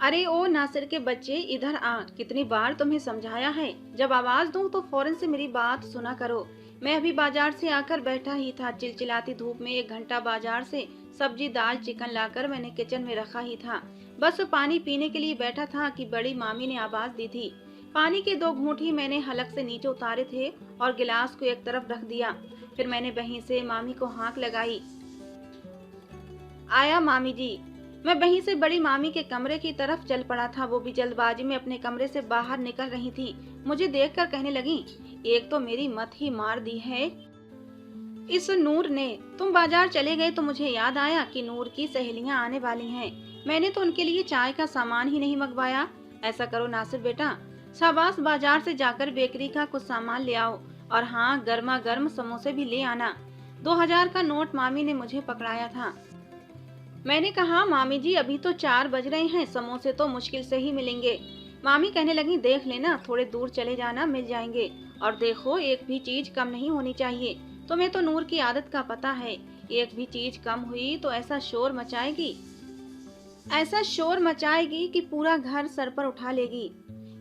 अरे ओ नासिर के बच्चे, इधर आ। कितनी बार तुम्हें समझाया है, जब आवाज दूं तो फौरन से मेरी बात सुना करो। मैं अभी बाजार से आकर बैठा ही था। चिलचिलाती धूप में 1 घंटा बाजार से सब्जी दाल चिकन लाकर मैंने किचन में रखा ही था। बस पानी पीने के लिए बैठा था कि बड़ी मामी ने आवाज दी थी। पानी के 2 घूंट ही मैंने हलक से नीचे उतारे थे और गिलास को एक तरफ रख दिया। फिर मैंने वहीं से मामी को हाँक लगाई, आया मामी जी। मैं वहीं से बड़ी मामी के कमरे की तरफ चल पड़ा था। वो भी जल्दबाजी में अपने कमरे से बाहर निकल रही थी। मुझे देखकर कहने लगी, एक तो मेरी मत ही मार दी है इस नूर ने। तुम बाजार चले गए तो मुझे याद आया कि नूर की सहेलियां आने वाली हैं। मैंने तो उनके लिए चाय का सामान ही नहीं मंगवाया। ऐसा करो नासिर बेटा, शाबाश, बाजार से जाकर बेकरी का कुछ सामान ले आओ, और हाँ, गर्मा गर्म समोसे भी ले आना। 2000 का नोट मामी ने मुझे पकड़ाया था। मैंने कहा, मामी जी अभी तो 4 बज रहे हैं, समोसे तो मुश्किल से ही मिलेंगे। मामी कहने लगी, देख लेना, थोड़े दूर चले जाना, मिल जाएंगे। और देखो, एक भी चीज कम नहीं होनी चाहिए। तुम्हें तो नूर की आदत का पता है, एक भी चीज कम हुई तो ऐसा शोर मचाएगी कि पूरा घर सर पर उठा लेगी।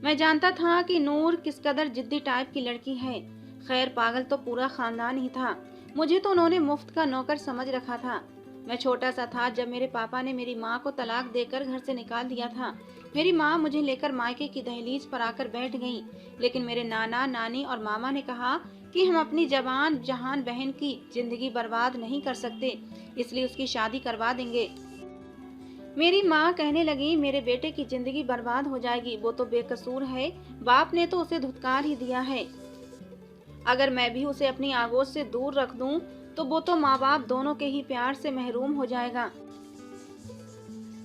मैं जानता था कि नूर किस कदर जिद्दी टाइप की लड़की है। खैर, पागल तो पूरा खानदान ही था। मुझे तो उन्होंने मुफ्त का नौकर समझ रखा था। मैं छोटा सा था जब मेरे पापा ने मेरी माँ को तलाक देकर घर से निकाल दिया था। मेरी माँ मुझे लेकर मायके की दहलीज पर आकर बैठ गई। लेकिन मेरे नाना नानी और मामा ने कहा कि हम अपनी जवान जहान बहन की जिंदगी बर्बाद नहीं कर सकते, इसलिए उसकी शादी करवा देंगे। मेरी माँ कहने लगी, मेरे बेटे की जिंदगी बर्बाद हो जाएगी, वो तो बेकसूर है, बाप ने तो उसे धुतकार ही दिया है। अगर मैं भी उसे अपनी आगोश से दूर रख दूं, तो वो तो माँ बाप दोनों के ही प्यार से महरूम हो जाएगा।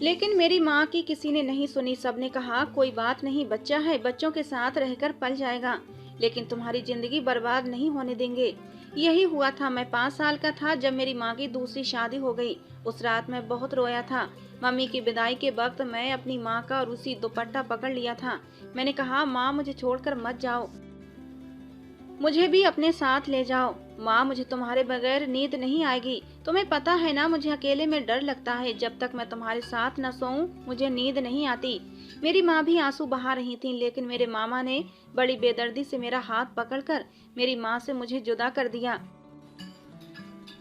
लेकिन मेरी माँ की किसी ने नहीं सुनी। सबने कहा, कोई बात नहीं, बच्चा है, बच्चों के साथ रहकर पल जाएगा, लेकिन तुम्हारी जिंदगी बर्बाद नहीं होने देंगे। यही हुआ था। मैं 5 साल का था जब मेरी माँ की दूसरी शादी हो गई। उस रात मैं बहुत रोया था। मम्मी की विदाई के वक्त मैं अपनी माँ का रूसी दुपट्टा पकड़ लिया था। मैंने कहा, माँ मुझे छोड़कर मत जाओ, मुझे भी अपने साथ ले जाओ। माँ, मुझे तुम्हारे बगैर नींद नहीं आएगी। तुम्हें पता है ना, मुझे अकेले में डर लगता है। जब तक मैं तुम्हारे साथ न सोऊं, मुझे नींद नहीं आती। मेरी माँ भी आंसू बहा रही थी, लेकिन मेरे मामा ने बड़ी बेदर्दी से मेरा हाथ पकड़कर मेरी माँ से मुझे जुदा कर दिया।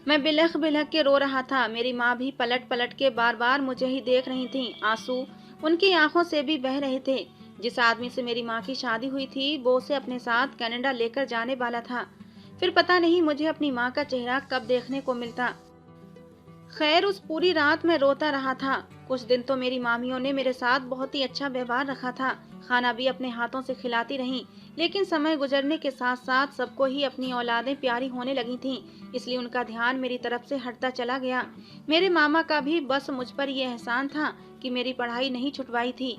मैं बिलख बिलख के रो रहा था। मेरी माँ भी पलट पलट के बार बार मुझे ही देख रही थी। आंसू उनकी आंखों से भी बह रहे थे। जिस आदमी से मेरी माँ की शादी हुई थी, वो उसे अपने साथ कनाडा लेकर जाने वाला था। फिर पता नहीं मुझे अपनी माँ का चेहरा कब देखने को मिलता। खैर, उस पूरी रात मैं रोता रहा था। कुछ दिन तो मेरी मामियों ने मेरे साथ बहुत ही अच्छा व्यवहार रखा था। खाना भी अपने हाथों से खिलाती रहीं। लेकिन समय गुजरने के साथ साथ सबको ही अपनी औलादें प्यारी होने लगी थीं, इसलिए उनका ध्यान मेरी तरफ से हटता चला गया। मेरे मामा का भी बस मुझ पर यह एहसान था कि मेरी पढ़ाई नहीं छुटवाई थी।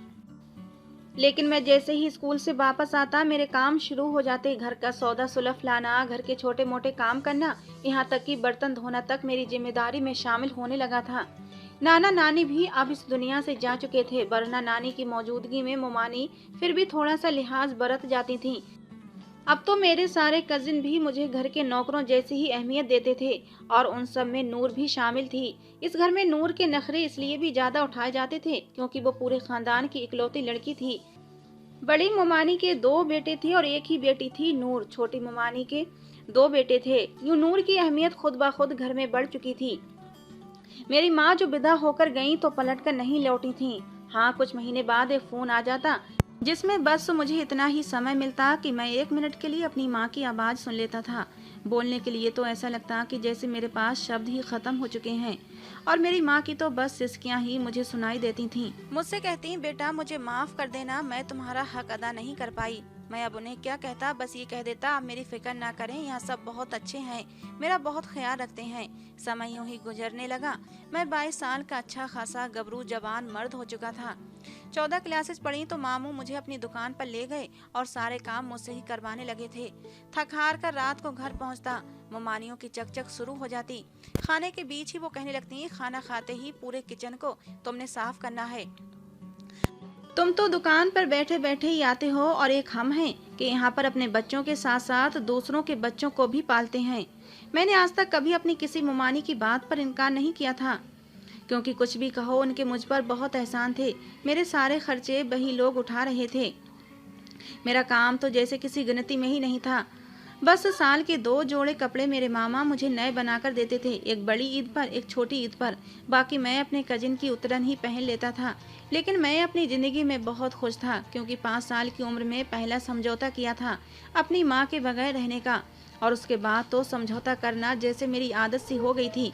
लेकिन मैं जैसे ही स्कूल से वापस आता, मेरे काम शुरू हो जाते। घर का सौदा सुलफ लाना, घर के छोटे मोटे काम करना, यहाँ तक कि बर्तन धोना तक मेरी जिम्मेदारी में शामिल होने लगा था। नाना नानी भी अब इस दुनिया से जा चुके थे, वरना नानी की मौजूदगी में मुमानी फिर भी थोड़ा सा लिहाज बरत जाती थी। अब तो मेरे सारे कजिन भी मुझे घर के नौकरों जैसी ही अहमियत देते थे, और उन सब में नूर भी शामिल थी। इस घर में नूर के नखरे इसलिए भी ज्यादा उठाए जाते थे क्योंकि वो पूरे खानदान की इकलौती लड़की थी। बड़ी मुमानी के 2 बेटे थे और एक ही बेटी थी नूर। छोटी मुमानी के 2 बेटे थे। यूं नूर की अहमियत खुद ब खुद घर में बढ़ चुकी थी। मेरी माँ जो विदा होकर गईं तो पलट कर नहीं लौटी थीं। हाँ, कुछ महीने बाद एक फोन आ जाता, जिसमें बस मुझे इतना ही समय मिलता कि मैं 1 मिनट के लिए अपनी माँ की आवाज़ सुन लेता था। बोलने के लिए तो ऐसा लगता कि जैसे मेरे पास शब्द ही खत्म हो चुके हैं, और मेरी माँ की तो बस सिसकियाँ ही मुझे सुनाई देती थीं। मुझसे कहती, बेटा मुझे माफ़ कर देना, मैं तुम्हारा हक अदा नहीं कर पाई। मैं अब उन्हें क्या कहता, बस ये कह देता, आप मेरी फिक्र ना करें, यहाँ सब बहुत अच्छे हैं, मेरा बहुत ख्याल रखते हैं। समय यूं ही गुजरने लगा। मैं 22 साल का अच्छा खासा गबरू जवान मर्द हो चुका था। 14 क्लासेस पढ़ी तो मामू मुझे अपनी दुकान पर ले गए और सारे काम मुझसे ही करवाने लगे थे। थक हार कर रात को घर पहुंचता, मुमानियों की चकचक शुरू हो जाती। खाने के बीच ही वो कहने लगती, खाना खाते ही पूरे किचन को तुमने साफ करना है। तुम तो दुकान पर बैठे बैठे ही आते हो, और एक हम हैं कि यहाँ पर अपने बच्चों के साथ साथ दूसरों के बच्चों को भी पालते हैं। मैंने आज तक कभी अपनी किसी मुमानी की बात पर इनकार नहीं किया था, क्योंकि कुछ भी कहो, उनके मुझ पर बहुत एहसान थे। मेरे सारे खर्चे वही लोग उठा रहे थे। मेरा काम तो जैसे किसी गिनती में ही नहीं था। बस साल के 2 जोड़े कपड़े मेरे मामा मुझे नए बनाकर देते थे, एक बड़ी ईद पर, एक छोटी ईद पर। बाकी मैं अपने कजिन की उतरन ही पहन लेता था। लेकिन मैं अपनी ज़िंदगी में बहुत खुश था, क्योंकि 5 साल की उम्र में पहला समझौता किया था अपनी माँ के बगैर रहने का, और उसके बाद तो समझौता करना जैसे मेरी आदत सी हो गई थी।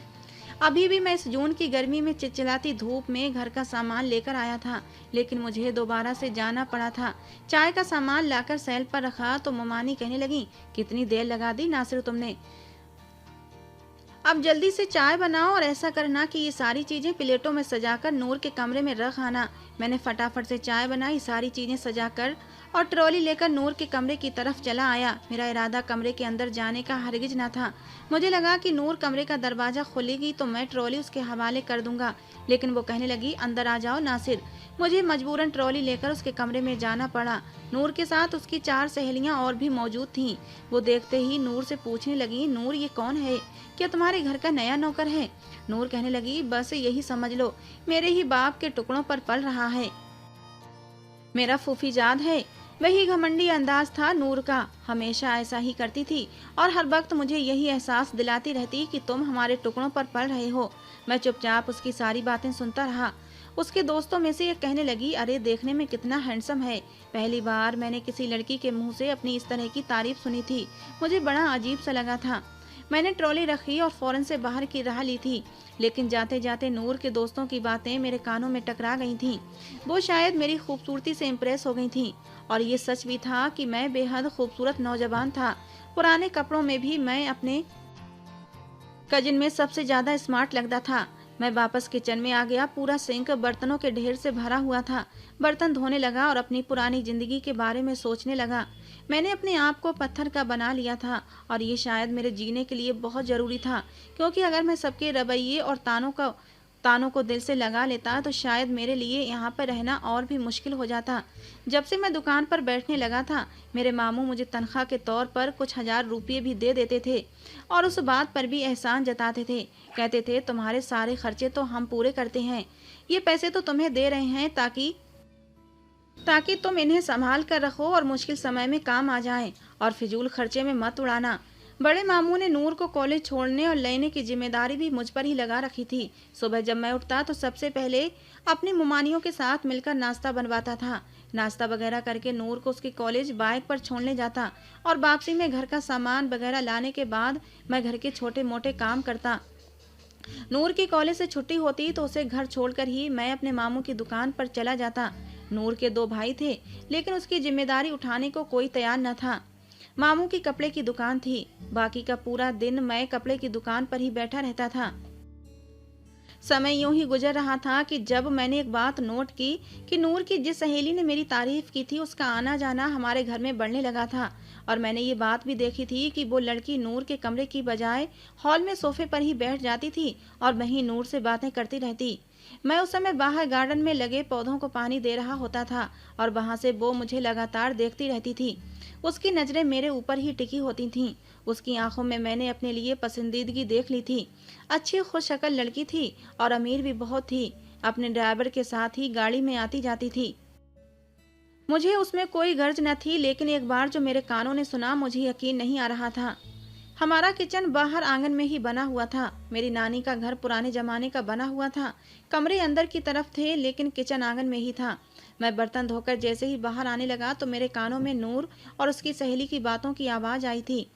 अभी भी मैं इस जून की गर्मी में चिलचिलाती धूप में घर का सामान लेकर आया था, लेकिन मुझे दोबारा से जाना पड़ा था। चाय का सामान लाकर सेल पर रखा तो ममानी कहने लगी, कितनी देर लगा दी नासिर तुमने, अब जल्दी से चाय बनाओ और ऐसा करना कि ये सारी चीजें प्लेटों में सजाकर नूर के कमरे में रख आना। मैंने फटाफट से चाय बनाई, सारी चीजें सजाकर और ट्रॉली लेकर नूर के कमरे की तरफ चला आया। मेरा इरादा कमरे के अंदर जाने का हरगिज न था। मुझे लगा कि नूर कमरे का दरवाजा खोलेगी तो मैं ट्रॉली उसके हवाले कर दूंगा, लेकिन वो कहने लगी, अंदर आ जाओ नासिर। मुझे मजबूरन ट्रॉली लेकर उसके कमरे में जाना पड़ा। नूर के साथ उसकी 4 सहेलियां और भी मौजूद थीं। वो देखते ही नूर से पूछने लगी, नूर ये कौन है, क्या तुम्हारे घर का नया नौकर है? नूर कहने लगी, बस यही समझ लो, मेरे ही बाप के टुकड़ों पर पल रहा है, मेरा फूफीजाद है। वही घमंडी अंदाज था नूर का, हमेशा ऐसा ही करती थी और हर वक्त मुझे यही एहसास दिलाती रहती कि तुम हमारे टुकड़ों पर पल रहे हो। मैं चुपचाप उसकी सारी बातें सुनता रहा। उसके दोस्तों में से एक कहने लगी, अरे देखने में कितना हैंडसम है। पहली बार मैंने किसी लड़की के मुंह से अपनी इस तरह की तारीफ सुनी थी। मुझे बड़ा अजीब सा लगा था। मैंने ट्रॉली रखी और फौरन से बाहर की राह ली थी, लेकिन जाते जाते नूर के दोस्तों की बातें मेरे कानों में टकरा गई थीं। वो शायद मेरी खूबसूरती से इम्प्रेस हो गई थीं, और ये सच भी था कि मैं बेहद खूबसूरत नौजवान था। पुराने कपड़ों में भी मैं अपने कजिन में सबसे ज्यादा स्मार्ट लगता था। मैं वापस किचन में आ गया। पूरा सिंक बर्तनों के ढेर से भरा हुआ था। बर्तन धोने लगा और अपनी पुरानी जिंदगी के बारे में सोचने लगा। मैंने अपने आप को पत्थर का बना लिया था, और ये शायद मेरे जीने के लिए बहुत जरूरी था, क्योंकि अगर मैं सबके रवैये और तानों को दिल से लगा लेता तो शायद मेरे लिए यहाँ पर रहना और भी मुश्किल हो जाता। जब से मैं दुकान पर बैठने लगा था, मेरे मामू मुझे तनख्वाह के तौर पर कुछ 1000 रुपये भी दे देते थे, और उस बात पर भी एहसान जताते थे। कहते थे, तुम्हारे सारे खर्चे तो हम पूरे करते हैं, ये पैसे तो तुम्हें दे रहे हैं ताकि तुम इन्हें संभाल कर रखो और मुश्किल समय में काम आ जाएं, और फिजूल खर्चे में मत उड़ाना। बड़े मामू ने नूर को कॉलेज छोड़ने और लेने की जिम्मेदारी भी मुझ पर ही लगा रखी थी। सुबह जब मैं उठता तो सबसे पहले अपनी मुमानियों के साथ मिलकर नाश्ता बनवाता था। नाश्ता वगैरह करके नूर को उसके कॉलेज बाइक पर छोड़ने जाता, और वापसी में घर का सामान वगैरह लाने के बाद मैं घर के छोटे मोटे काम करता। नूर की कॉलेज से छुट्टी होती तो उसे घर छोड़कर ही मैं अपने मामू की दुकान पर चला जाता। नूर के 2 भाई थे, लेकिन उसकी जिम्मेदारी उठाने को कोई तैयार न था। मामू की कपड़े की दुकान थी। बाकी का पूरा दिन मैं कपड़े की दुकान पर ही बैठा रहता था। समय यूं ही गुजर रहा था कि जब मैंने एक बात नोट की कि नूर की जिस सहेली ने मेरी तारीफ की थी, उसका आना जाना हमारे घर में बढ़ने लगा था। और मैंने ये बात भी देखी थी कि वो लड़की नूर के कमरे की बजाय हॉल में सोफे पर ही बैठ जाती थी और वहीं नूर से बातें करती रहती। मैं उस समय बाहर गार्डन में लगे पौधों को पानी दे रहा होता था, और वहां से वो मुझे लगातार देखती रहती थी। उसकी नजरें मेरे ऊपर ही टिकी होती थीं। उसकी आंखों में मैंने अपने लिए पसंदीदगी देख ली थी। अच्छी खुशशक्ल लड़की थी और अमीर भी बहुत थी। अपने ड्राइवर के साथ ही गाड़ी में आती जाती थी। मुझे उसमें कोई गर्ज न थी, लेकिन एक बार जो मेरे कानों ने सुना, मुझे यकीन नहीं आ रहा था। हमारा किचन बाहर आंगन में ही बना हुआ था। मेरी नानी का घर पुराने जमाने का बना हुआ था। कमरे अंदर की तरफ थे, लेकिन किचन आंगन में ही था। मैं बर्तन धोकर जैसे ही बाहर आने लगा तो मेरे कानों में नूर और उसकी सहेली की बातों की आवाज आई थी।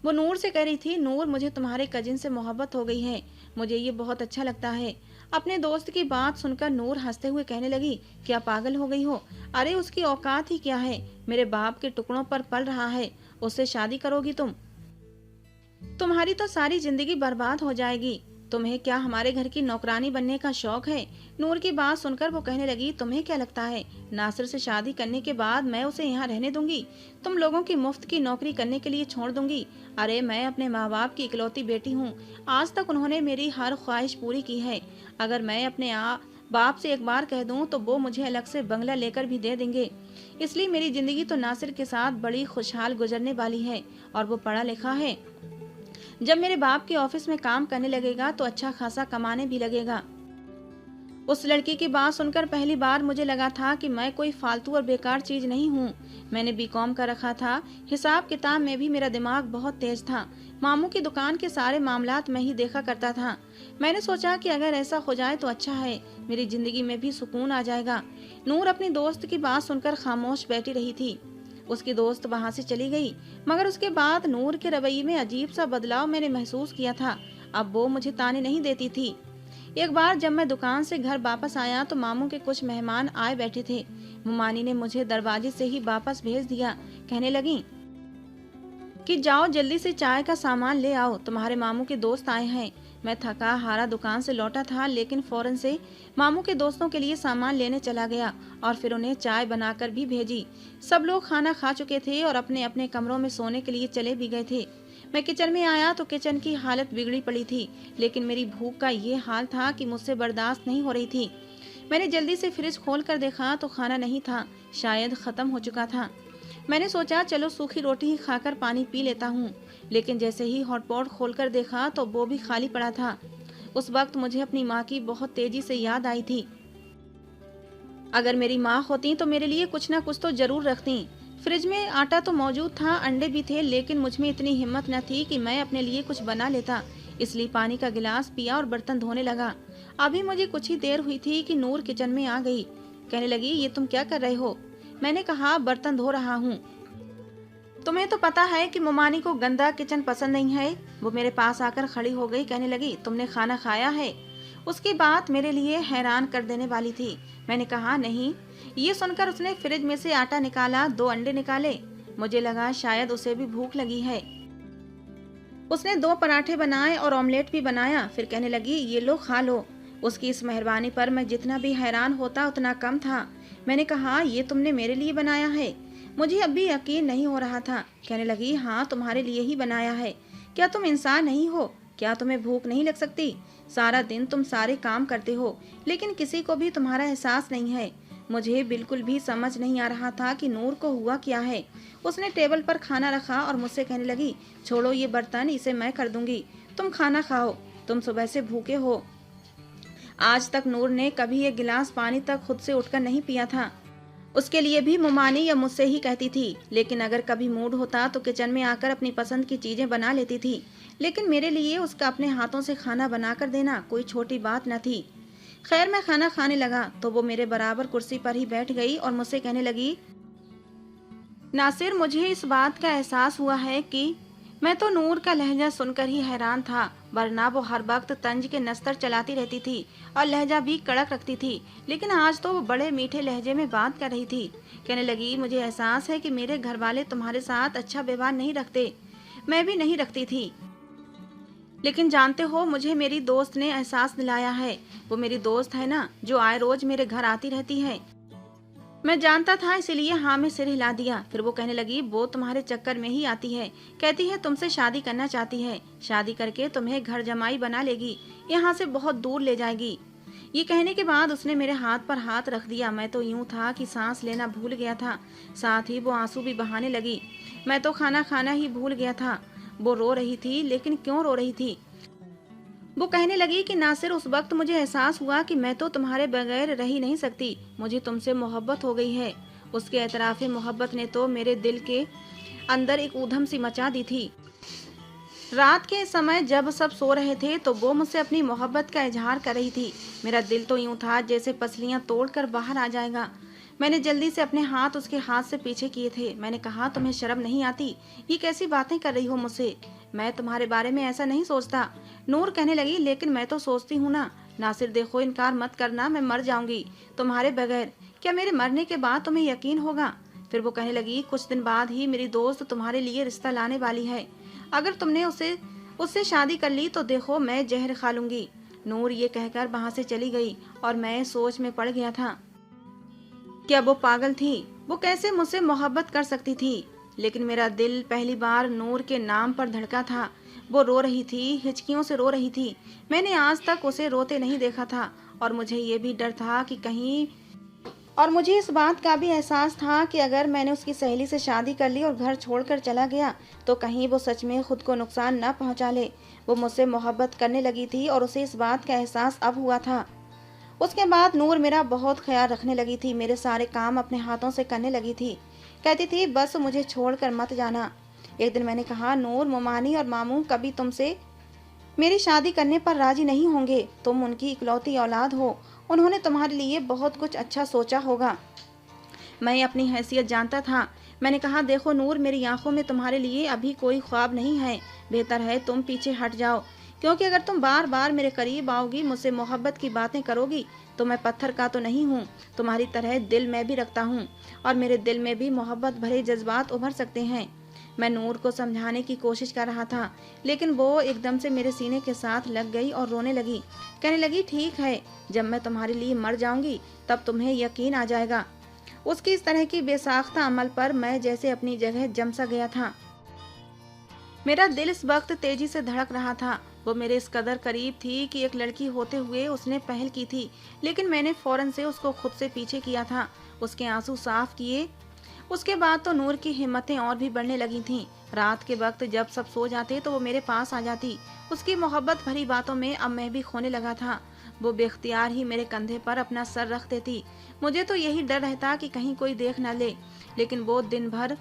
वो नूर से कह रही थी, नूर मुझे तुम्हारे कजिन से मोहब्बत हो गई है, मुझे ये बहुत अच्छा लगता है। अपने दोस्त की बात सुनकर नूर हंसते हुए कहने लगी, क्या पागल हो गई हो? अरे उसकी औकात ही क्या है, मेरे बाप के टुकड़ों पर पल रहा है, उससे शादी करोगी तुम्हारी तो सारी जिंदगी बर्बाद हो जाएगी। तुम्हें क्या हमारे घर की नौकरानी बनने का शौक है? नूर की बात सुनकर वो कहने लगी, तुम्हें क्या लगता है नासिर से शादी करने के बाद मैं उसे यहाँ रहने दूंगी? तुम लोगों की मुफ्त की नौकरी करने के लिए छोड़ दूंगी? अरे मैं अपने माँ बाप की इकलौती बेटी हूँ। आज तक उन्होंने मेरी हर ख्वाहिश पूरी की है। अगर मैं अपने बाप से एक बार कह दूं तो वो मुझे अलग से बंगला लेकर भी दे देंगे। इसलिए मेरी जिंदगी तो नासिर के साथ बड़ी खुशहाल गुजरने वाली है, और वो पढ़ा लिखा है। जब मेरे बाप के ऑफिस में काम करने लगेगा तो अच्छा खासा कमाने भी लगेगा। उस लड़की की बात सुनकर पहली बार मुझे लगा था कि मैं कोई फालतू और बेकार चीज नहीं हूँ। मैंने बीकॉम का रखा था, हिसाब किताब में भी मेरा दिमाग बहुत तेज था। मामू की दुकान के सारे मामलात मैं ही देखा करता था। मैंने सोचा कि अगर ऐसा हो जाए तो अच्छा है, मेरी जिंदगी में भी सुकून आ जाएगा। नूर अपनी दोस्त की बात सुनकर खामोश बैठी रही थी। उसकी दोस्त वहां से चली गई, मगर उसके बाद नूर के रवैये में अजीब सा बदलाव मैंने महसूस किया था। अब वो मुझे ताने नहीं देती थी। एक बार जब मैं दुकान से घर वापस आया तो मामू के कुछ मेहमान आए बैठे थे। मुमानी ने मुझे दरवाजे से ही वापस भेज दिया। कहने लगी कि जाओ जल्दी से चाय का सामान ले आओ, तुम्हारे मामू के दोस्त आए हैं। मैं थका हारा दुकान से लौटा था, लेकिन फौरन से मामू के दोस्तों के लिए सामान लेने चला गया और फिर उन्हें चाय बनाकर भी भेजी। सब लोग खाना खा चुके थे और अपने अपने कमरों में सोने के लिए चले भी गए थे। मैं किचन में आया तो किचन की हालत बिगड़ी पड़ी थी, लेकिन मेरी भूख का ये हाल था कि मुझसे बर्दाश्त नहीं हो रही थी। मैंने जल्दी से फ्रिज खोल कर देखा तो खाना नहीं था, शायद खत्म हो चुका था। मैंने सोचा चलो सूखी रोटी ही खाकर पानी पी लेता हूँ, लेकिन जैसे ही हॉटपॉट खोलकर देखा तो वो भी खाली पड़ा था। उस वक्त मुझे अपनी माँ की बहुत तेजी से याद आई थी। अगर मेरी माँ होती तो मेरे लिए कुछ ना कुछ तो जरूर रखती। फ्रिज में आटा तो मौजूद था, अंडे भी थे, लेकिन मुझ में इतनी हिम्मत न थी कि मैं अपने लिए कुछ बना लेता। इसलिए पानी का गिलास पिया और बर्तन धोने लगा। अभी मुझे कुछ ही देर हुई थी कि नूर किचन में आ गई। कहने लगी, ये तुम क्या कर रहे हो? मैंने कहा, बर्तन धो रहा हूँ। तुम्हें तो पता है कि मुमानी को गंदा किचन पसंद नहीं है। वो मेरे पास आकर खड़ी हो गई। कहने लगी, तुमने खाना खाया है? उसकी बात मेरे लिए हैरान कर देने वाली थी। मैंने कहा, नहीं। ये सुनकर उसने फ्रिज में से आटा निकाला, 2 अंडे निकाले। मुझे लगा शायद उसे भी भूख लगी है। उसने 2 पराठे बनाए और ऑमलेट भी बनाया। फिर कहने लगी, ये लो खा लो। उसकी इस मेहरबानी पर मैं जितना भी हैरान होता उतना कम था। मैंने कहा, ये तुमने मेरे लिए बनाया है? मुझे अब भी यकीन नहीं हो रहा था। कहने लगी, हाँ, तुम्हारे लिए ही बनाया है। क्या तुम इंसान नहीं हो? क्या तुम्हें भूख नहीं लग सकती? सारा दिन तुम सारे काम करते हो, लेकिन किसी को भी तुम्हारा एहसास नहीं है। मुझे बिल्कुल भी समझ नहीं आ रहा था कि नूर को हुआ क्या है। उसने टेबल पर खाना रखा और मुझसे कहने लगी, छोड़ो ये बर्तन, इसे मैं कर दूंगी, तुम खाना खाओ, तुम सुबह से भूखे हो। आज तक नूर ने कभी एक गिलास पानी तक खुद से उठकर नहीं पिया था। उसके लिए भी मुमानी या मुझसे ही कहती थी, लेकिन अगर कभी मूड होता तो किचन में आकर अपनी पसंद की चीजें बना लेती थी। लेकिन मेरे लिए उसका अपने हाथों से खाना बनाकर देना कोई छोटी बात न थी। खैर, मैं खाना खाने लगा तो वो मेरे बराबर कुर्सी पर ही बैठ गई और मुझसे कहने लगी, नासिर, मुझे इस बात का एहसास हुआ है कि मैं तो नूर का लहजा सुनकर ही हैरान था, वरना वो हर वक्त तंज के नस्तर चलाती रहती थी और लहजा भी कड़क रखती थी, लेकिन आज तो वो बड़े मीठे लहजे में बात कर रही थी। कहने लगी, मुझे एहसास है कि मेरे घर वाले तुम्हारे साथ अच्छा व्यवहार नहीं रखते। मैं भी नहीं रखती थी, लेकिन जानते हो, मुझे मेरी दोस्त ने एहसास दिलाया है। वो मेरी दोस्त है ना, जो आए रोज मेरे घर आती रहती है। मैं जानता था, इसीलिए हाँ में सिर हिला दिया। फिर वो कहने लगी, वो तुम्हारे चक्कर में ही आती है। कहती है तुमसे शादी करना चाहती है, शादी करके तुम्हें घर जमाई बना लेगी, यहाँ से बहुत दूर ले जाएगी। ये कहने के बाद उसने मेरे हाथ पर हाथ रख दिया। मैं तो यूं था कि सांस लेना भूल गया था, साथ ही वो आंसू भी बहाने लगी। मैं तो खाना खाना ही भूल गया था। वो रो रही थी, लेकिन क्यों रो रही थी? वो कहने लगी कि नासिर, उस वक्त मुझे एहसास हुआ कि मैं तो तुम्हारे बगैर रह ही नहीं सकती, मुझे तुमसे मोहब्बत हो गई है। उसके एतराफ़े मोहब्बत ने तो मेरे दिल के अंदर एक ऊधम सी मचा दी थी। रात के समय जब सब सो रहे थे तो वो मुझसे अपनी मोहब्बत का इजहार कर रही थी। मेरा दिल तो यूं था जैसे पसलियां तोड़कर बाहर आ जाएगा। मैंने जल्दी से अपने हाथ उसके हाथ से पीछे किए थे। मैंने कहा, तुम्हें शर्म नहीं आती? ये कैसी बातें कर रही हो मुझसे? मैं तुम्हारे बारे में ऐसा नहीं सोचता। नूर कहने लगी, लेकिन मैं तो सोचती हूँ ना। नासिर, देखो, इनकार मत करना, मैं मर जाऊंगी तुम्हारे बगैर। क्या मेरे मरने के बाद तुम्हें यकीन होगा? फिर वो कहने लगी, कुछ दिन बाद ही मेरी दोस्त तुम्हारे लिए रिश्ता लाने वाली है। अगर तुमने उससे शादी कर ली तो देखो, मैं जहर खा लूंगी। नूर ये कहकर वहां से चली गई और मैं सोच में पड़ गया था। क्या वो पागल थी? वो कैसे मुझसे मोहब्बत कर सकती थी? लेकिन मेरा दिल पहली बार नूर के नाम पर धड़का था। वो रो रही थी, हिचकियों से रो रही थी। मैंने आज तक उसे रोते नहीं देखा था और मुझे ये भी डर था कि मुझे इस बात का भी एहसास था कि अगर मैंने उसकी सहेली से शादी कर ली और घर छोड़कर चला गया तो कहीं वो सच में खुद को नुकसान न पहुंचा ले। वो मुझसे मोहब्बत करने लगी थी और उसे इस बात का एहसास अब हुआ था। उसके बाद नूर मेरा बहुत ख्याल रखने लगी थी, मेरे सारे काम अपने हाथों से करने लगी थी। कहती थी बस मुझे छोड़कर मत जाना। एक दिन मैंने कहा, नूर, मोमानी और मामू कभी तुमसे मेरी शादी करने पर राजी नहीं होंगे। तुम उनकी इकलौती औलाद हो, उन्होंने तुम्हारे लिए बहुत कुछ अच्छा सोचा होगा। मैं अपनी हैसियत जानता था। मैंने कहा, देखो नूर, मेरी आंखों में तुम्हारे लिए अभी कोई ख्वाब नहीं है। बेहतर है तुम पीछे हट जाओ, क्योंकि अगर तुम बार बार मेरे करीब आओगी, मुझसे मोहब्बत की बातें करोगी, तो मैं पत्थर का तो नहीं हूँ, तुम्हारी तरह दिल मैं भी रखता हूँ, और मेरे दिल में भी मोहब्बत भरे जज्बात उभर सकते हैं। मैं नूर को समझाने की कोशिश कर रहा था, लेकिन वो एकदम से मेरे सीने के साथ लग गई और रोने लगी। कहने लगी, ठीक है, जब मैं तुम्हारे लिए मर जाऊंगी तब तुम्हें यकीन आ जाएगा। उसकी इस तरह की बेसाख्ता अमल पर मैं जैसे अपनी जगह जम सा गया था। मेरा दिल इस वक्त तेजी से धड़क रहा था। वो मेरे इस कदर करीब थी कि एक लड़की होते हुए उसने पहल की थी, लेकिन मैंने फौरन से उसको खुद से पीछे किया था, उसके आंसू साफ किए। उसके बाद तो नूर की हिम्मतें और भी बढ़ने लगी थीं। रात के वक्त जब सब सो जाते तो वो मेरे पास आ जाती। उसकी मोहब्बत भरी बातों में अब मैं भी खोने लगा था। वो बेख्तियार ही मेरे कंधे पर अपना सर रख देती। मुझे तो यही डर रहता कि कहीं कोई देख न ले, लेकिन वो दिन भर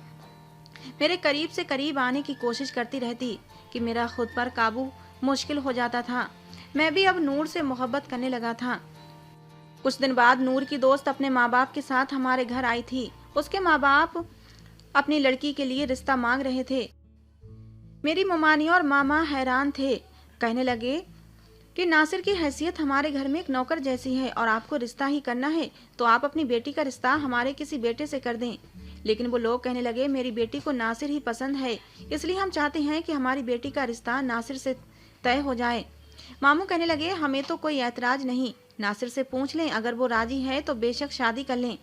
मेरे करीब से करीब आने की कोशिश करती रहती कि मेरा खुद पर काबू मुश्किल हो जाता था। मैं भी अब नूर से मोहब्बत करने लगा था। कुछ दिन बाद नूर की दोस्त अपने माँ बाप के साथ हमारे घर आई थी। उसके माँ बाप अपनी लड़की के लिए रिश्ता मांग रहे थे। मेरी ममानी और मामा हैरान थे। कहने लगे कि नासिर की हैसियत हमारे घर में एक नौकर जैसी है, और आपको रिश्ता ही करना है तो आप अपनी बेटी का रिश्ता हमारे किसी बेटे से कर दें। लेकिन वो लोग कहने लगे, मेरी बेटी को नासिर ही पसंद है, इसलिए हम चाहते हैं कि हमारी बेटी का रिश्ता नासिर से तय हो जाए। मामू कहने लगे, हमें तो कोई ऐतराज नहीं, नासिर से पूछ लें, अगर वो राजी है तो बेशक शादी कर लें।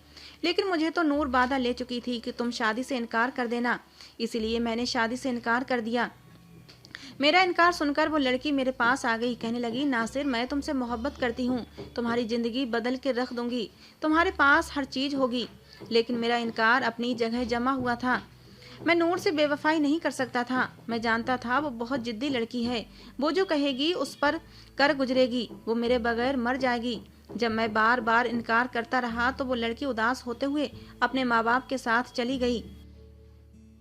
लेकिन मुझे तो नूर बाधा ले चुकी थी कि तुम शादी से इनकार कर देना, इसलिए मैंने शादी से इनकार कर दिया। मेरा इनकार सुनकर वो लड़की मेरे पास आ गई। कहने लगी, नासिर, मैं तुमसे मोहब्बत करती हूँ, तुम्हारी जिंदगी बदल के रख दूंगी, तुम्हारे पास हर चीज होगी। लेकिन मेरा इनकार अपनी जगह जमा हुआ था। मैं नूर से बेवफाई नहीं कर सकता था। मैं जानता था वो बहुत जिद्दी लड़की है, वो जो कहेगी उस पर कर गुजरेगी, वो मेरे बगैर मर जाएगी। जब मैं बार बार इनकार करता रहा तो वो लड़की उदास होते हुए अपने माँ बाप के साथ चली गई।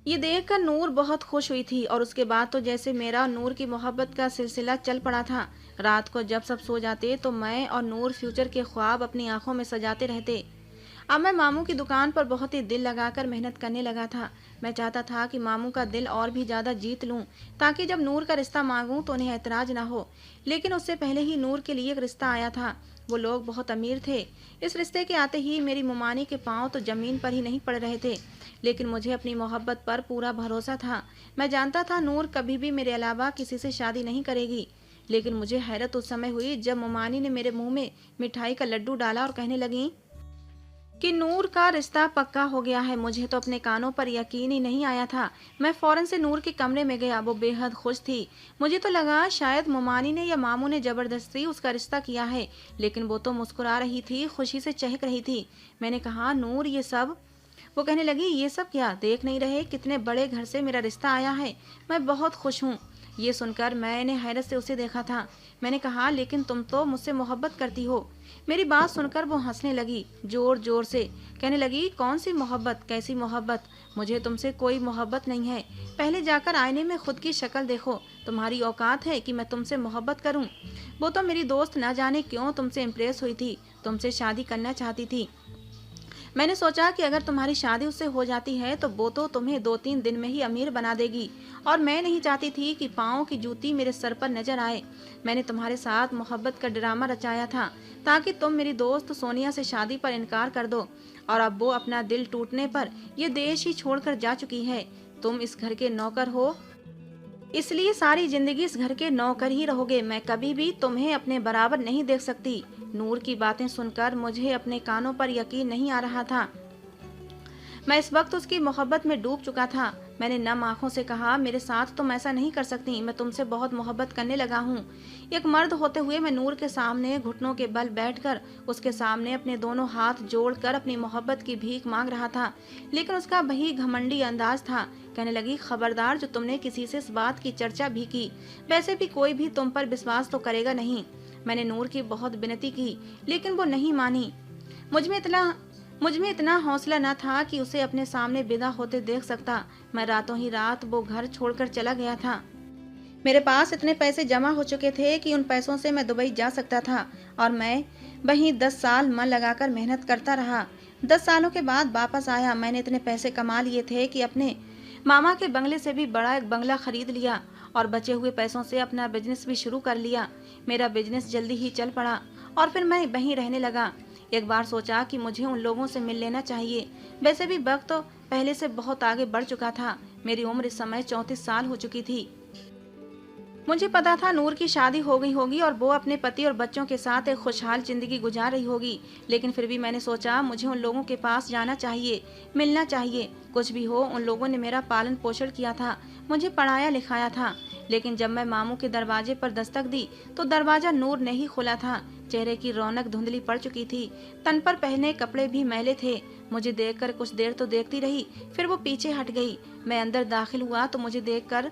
ये देखकर नूर बहुत खुश हुई थी, और उसके बाद तो जैसे मेरा नूर की मोहब्बत का सिलसिला चल पड़ा था। रात को जब सब सो जाते तो मैं और नूर फ्यूचर के ख्वाब अपनी आंखों में सजाते रहते। अब मैं मामू की दुकान पर बहुत ही दिल लगाकर मेहनत करने लगा था। मैं चाहता था कि मामू का दिल और भी ज्यादा जीत लूं, ताकि जब नूर का रिश्ता मांगूं तो उन्हें ऐतराज ना हो। लेकिन उससे पहले ही नूर के लिए एक रिश्ता आया था। वो लोग बहुत अमीर थे। इस रिश्ते के आते ही मेरी मुमानी के पांव तो जमीन पर ही नहीं पड़ रहे थे। लेकिन मुझे अपनी मोहब्बत पर पूरा भरोसा था। मैं जानता था नूर कभी भी मेरे अलावा किसी से शादी नहीं करेगी। लेकिन मुझे हैरत उस समय हुई जब मुमानी ने मेरे मुंह में मिठाई का लड्डू डाला और कहने लगी कि नूर का रिश्ता पक्का हो गया है। मुझे तो अपने कानों पर यकीन ही नहीं आया था। मैं फौरन से नूर के कमरे में गया। वो बेहद खुश थी। मुझे तो लगा शायद मुमानी ने या मामू ने जबरदस्ती उसका रिश्ता किया है, लेकिन वो तो मुस्कुरा रही थी, खुशी से चहक रही थी। मैंने कहा, नूर, ये सब? वो कहने लगी, ये सब क्या, देख नहीं रहे कितने बड़े घर से मेरा रिश्ता आया है, मैं बहुत खुश हूँ। ये सुनकर मैंने हैरत से उसे देखा था। मैंने कहा, लेकिन तुम तो मुझसे मोहब्बत करती हो। मेरी बात सुनकर वो हंसने लगी, जोर जोर से। कहने लगी, कौन सी मोहब्बत, कैसी मोहब्बत? मुझे तुमसे कोई मोहब्बत नहीं है। पहले जाकर आईने में खुद की शक्ल देखो, तुम्हारी औकात है कि मैं तुमसे मोहब्बत करूं? वो तो मेरी दोस्त न जाने क्यों तुमसे इम्प्रेस हुई थी, तुमसे शादी करना चाहती थी। मैंने सोचा कि अगर तुम्हारी शादी उससे हो जाती है तो वो तो तुम्हें 2-3 दिन में ही अमीर बना देगी, और मैं नहीं चाहती थी कि पाँव की जूती मेरे सर पर नजर आए। मैंने तुम्हारे साथ मोहब्बत का ड्रामा रचाया था ताकि तुम मेरी दोस्त सोनिया से शादी पर इनकार कर दो, और अब वो अपना दिल टूटने पर ये देश ही छोड़कर जा चुकी है। तुम इस घर के नौकर हो, इसलिए सारी जिंदगी इस घर के नौकर ही रहोगे। मैं कभी भी तुम्हें अपने बराबर नहीं देख सकती। नूर की बातें सुनकर मुझे अपने कानों पर यकीन नहीं आ रहा था। मैं इस वक्त उसकी मोहब्बत में डूब चुका था। मैंने नम आंखों से कहा, मेरे साथ तुम ऐसा नहीं कर सकती, मैं तुमसे बहुत मोहब्बत करने लगा हूँ। एक मर्द होते हुए मैं नूर के सामने घुटनों के बल बैठकर उसके सामने अपने दोनों हाथ जोड़कर अपनी मोहब्बत की भीख मांग रहा था, लेकिन उसका वही घमंडी अंदाज था। कहने लगी, खबरदार, जो तुमने किसी से इस बात की चर्चा भी की, वैसे भी कोई भी तुम पर विश्वास तो करेगा नहीं। मैंने नूर की बहुत विनती की, लेकिन वो नहीं मानी। मुझ में इतना हौसला न था कि उसे अपने सामने विदा होते देख सकता। मैं रातों ही रात वो घर छोड़कर चला गया था। मेरे पास इतने पैसे जमा हो चुके थे कि उन पैसों से मैं दुबई जा सकता था, और मैं वहीं 10 साल मन लगाकर मेहनत करता रहा। 10 सालों के बाद वापस आया। मैंने इतने पैसे कमा लिए थे कि अपने मामा के बंगले से भी बड़ा एक बंगला खरीद लिया और बचे हुए पैसों से अपना बिजनेस भी शुरू कर लिया। मेरा बिजनेस जल्दी ही चल पड़ा और फिर मैं वहीं रहने लगा। एक बार सोचा कि मुझे उन लोगों से मिल लेना चाहिए। वैसे भी वक्त तो पहले से बहुत आगे बढ़ चुका था। मेरी उम्र इस समय 34 साल हो चुकी थी। मुझे पता था नूर की शादी हो गई होगी और वो अपने पति और बच्चों के साथ एक खुशहाल जिंदगी गुजार रही होगी, लेकिन फिर भी मैंने सोचा मुझे उन लोगों के पास जाना चाहिए, मिलना चाहिए। कुछ भी हो, उन लोगों ने मेरा पालन पोषण किया था, मुझे पढ़ाया लिखाया था। लेकिन जब मैं मामू के दरवाजे पर दस्तक दी तो दरवाजा नूर ने ही खोला था। चेहरे की रौनक धुंधली पड़ चुकी थी, तन पर पहने कपड़े भी मैले थे। मुझे देखकर कुछ देर तो देखती रही, फिर वो पीछे हट गई। मैं अंदर दाखिल हुआ तो मुझे देखकर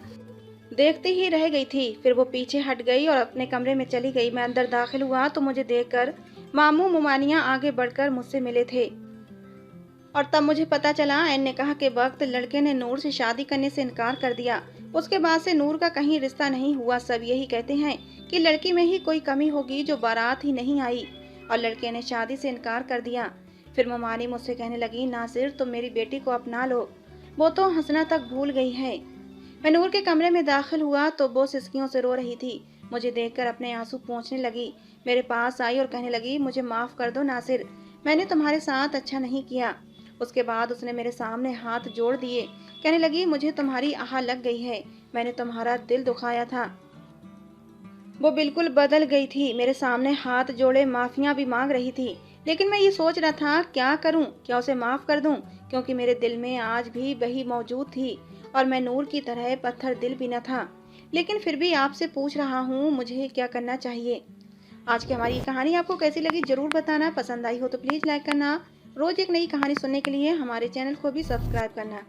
देखती ही रह गई थी। फिर वो पीछे हट गई और अपने कमरे में चली गई। मैं अंदर दाखिल हुआ तो मुझे देखकर मामू मुमानिया आगे बढ़कर मुझसे मिले थे, और तब मुझे पता चला ऐन निकाह के वक्त लड़के ने नूर से शादी करने से इनकार कर दिया। उसके बाद से नूर का कहीं रिश्ता नहीं हुआ। सब यही कहते हैं कि लड़की में ही कोई कमी होगी जो बारात ही नहीं आई, और लड़के ने शादी से इनकार कर दिया। फिर मुमानी मुझसे कहने लगी, नासिर तुम मेरी बेटी को अपना लो, वो तो हंसना तक भूल गई है। मैं नूर के कमरे में दाखिल हुआ तो वो सिसकियों से रो रही थी। मुझे देखकर अपने आंसू पोंछने लगी। मेरे पास आई और कहने लगी, मुझे माफ कर दो नासिर, मैंने तुम्हारे साथ अच्छा नहीं किया। उसके बाद उसने मेरे सामने हाथ जोड़ दिए। कहने लगी, मुझे तुम्हारी आह लग गई है, मैंने तुम्हारा दिल दुखाया था। वो बिल्कुल बदल गई थी। मेरे सामने हाथ जोड़े माफिया भी मांग रही थी। लेकिन मैं ये सोच रहा था क्या करूं, क्या उसे माफ कर दूं, क्योंकि मेरे दिल में आज भी वही मौजूद थी और मैं नूर की तरह पत्थर दिल भी न था। लेकिन फिर भी आपसे पूछ रहा हूँ, मुझे क्या करना चाहिए। आज की हमारी ये कहानी आपको कैसी लगी जरूर बताना। पसंद आई हो तो प्लीज़ लाइक करना। रोज एक नई कहानी सुनने के लिए हमारे चैनल को भी सब्सक्राइब करना।